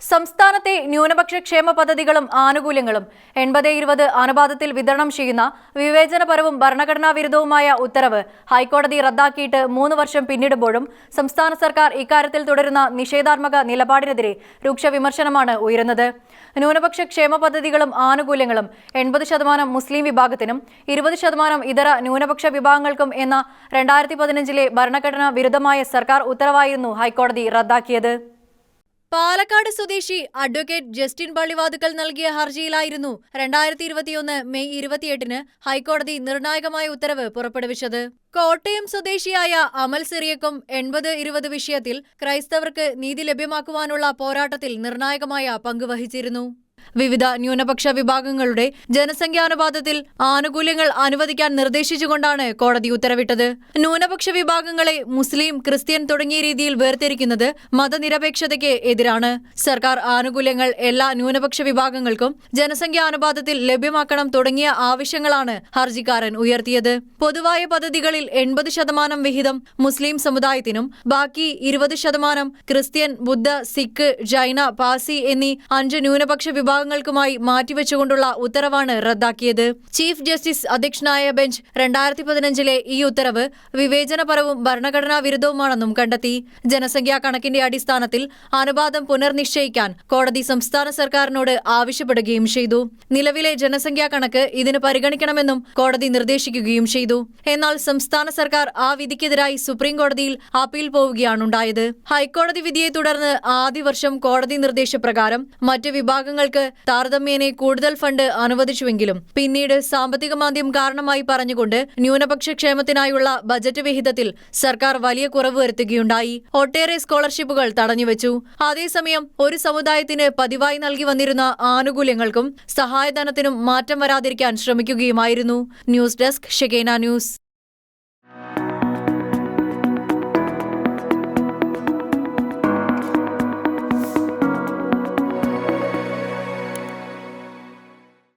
സംസ്ഥാനത്തെ ന്യൂനപക്ഷ ക്ഷേമ പദ്ധതികളും ആനുകൂല്യങ്ങളും 80-20 അനുപാതത്തിൽ വിതരണം ചെയ്യുന്ന വിവേചനപരവും ഭരണഘടനാ വിരുദ്ധവുമായ ഉത്തരവ് ഹൈക്കോടതി റദ്ദാക്കിയിട്ട് 3 വർഷം പിന്നിടുമ്പോഴും സംസ്ഥാന സർക്കാർ ഇക്കാര്യത്തിൽ തുടരുന്ന നിഷേധാത്മക നിലപാടിനെതിരെ രൂക്ഷ വിമർശനമാണ് ഉയരുന്നത്. ന്യൂനപക്ഷ ക്ഷേമ പദ്ധതികളും ആനുകൂല്യങ്ങളും 80% മുസ്ലിം വിഭാഗത്തിനും 20% ഇതര ന്യൂനപക്ഷ വിഭാഗങ്ങൾക്കും എന്ന 2015 ഭരണഘടനാ വിരുദ്ധമായ സർക്കാർ ഉത്തരവായിരുന്നു ഹൈക്കോടതി റദ്ദാക്കിയത്. പാലക്കാട് സ്വദേശി അഡ്വക്കേറ്റ് ജസ്റ്റിൻ പള്ളിവാതുക്കൽ നൽകിയ ഹർജിയിലായിരുന്നു 2021 മെയ് 28-ന് ഹൈക്കോടതി നിർണായകമായ ഉത്തരവ് പുറപ്പെടുവിച്ചത്. കോട്ടയം സ്വദേശിയായ അമൽ സിറിയക്കും 80-20 വിഷയത്തിൽ ക്രൈസ്തവർക്ക് നീതി ലഭ്യമാക്കുവാനുള്ള പോരാട്ടത്തിൽ നിർണായകമായ പങ്കുവഹിച്ചിരുന്നു. വിവിധ ന്യൂനപക്ഷ വിഭാഗങ്ങളുടെ ജനസംഖ്യാനുപാതത്തിൽ ആനുകൂല്യങ്ങൾ അനുവദിക്കാൻ നിർദ്ദേശിച്ചുകൊണ്ടാണ് കോടതി ഉത്തരവിട്ടത്. ന്യൂനപക്ഷ വിഭാഗങ്ങളെ മുസ്ലിം, ക്രിസ്ത്യൻ തുടങ്ങിയ രീതിയിൽ വേർതിരിക്കുന്നത് മതനിരപേക്ഷതയ്ക്ക് എതിരാണ്. സർക്കാർ ആനുകൂല്യങ്ങൾ എല്ലാ ന്യൂനപക്ഷ വിഭാഗങ്ങൾക്കും ജനസംഖ്യാനുപാതത്തിൽ ലഭ്യമാക്കണം തുടങ്ങിയ ആവശ്യങ്ങളാണ് ഹർജിക്കാരൻ ഉയർത്തിയത്. പൊതുവായ പദ്ധതികളിൽ 80% വിഹിതം മുസ്ലിം സമുദായത്തിനും ബാക്കി 20% ക്രിസ്ത്യൻ, ബുദ്ധ, സിഖ്, ജൈന, പാസി എന്നീ 5 ന്യൂനപക്ഷ വിഭാഗങ്ങൾക്കുമായി മാറ്റിവെച്ചുകൊണ്ടുള്ള ഉത്തരവാണ് റദ്ദാക്കിയത്. ചീഫ് ജസ്റ്റിസ് അധ്യക്ഷനായ ബെഞ്ച് 2015 ഈ ഉത്തരവ് വിവേചനപരവും ഭരണഘടനാ വിരുദ്ധവുമാണെന്നും കണ്ടെത്തി. ജനസംഖ്യാ കണക്കിന്റെ അടിസ്ഥാനത്തിൽ അനുപാതം പുനർനിശ്ചയിക്കാൻ കോടതി സംസ്ഥാന സർക്കാരിനോട് ആവശ്യപ്പെടുകയും ചെയ്തു. നിലവിലെ ജനസംഖ്യാ കണക്ക് ഇതിന് പരിഗണിക്കണമെന്നും കോടതി നിർദ്ദേശിക്കുകയും ചെയ്തു. എന്നാൽ സംസ്ഥാന സർക്കാർ ആ വിധിക്കെതിരായി സുപ്രീം കോടതിയിൽ അപ്പീൽ പോവുകയാണുണ്ടായത്. ഹൈക്കോടതി വിധിയെ തുടർന്ന് ആദ്യ വർഷം കോടതി നിർദ്ദേശപ്രകാരം മറ്റ് വിഭാഗങ്ങൾക്ക് താരതമ്യേന കൂടുതൽ ഫണ്ട് അനുവദിച്ചുവെങ്കിലും പിന്നീട് സാമ്പത്തിക മാന്ദ്യം കാരണമായി പറഞ്ഞുകൊണ്ട് ന്യൂനപക്ഷ ക്ഷേമത്തിനായുള്ള ബജറ്റ് വിഹിതത്തിൽ സർക്കാർ വലിയ കുറവ് വരുത്തുകയുണ്ടായി. ഒട്ടേറെ സ്കോളർഷിപ്പുകൾ തടഞ്ഞുവെച്ചു. അതേസമയം ഒരു സമുദായത്തിന് പതിവായി നൽകി വന്നിരുന്ന ആനുകൂല്യങ്ങൾക്കും സഹായധനത്തിനും മാറ്റം വരാതിരിക്കാൻ ശ്രമിക്കുകയുമായിരുന്നു. ന്യൂസ് ഡെസ്ക് ഷെക്കേന ന്യൂസ്.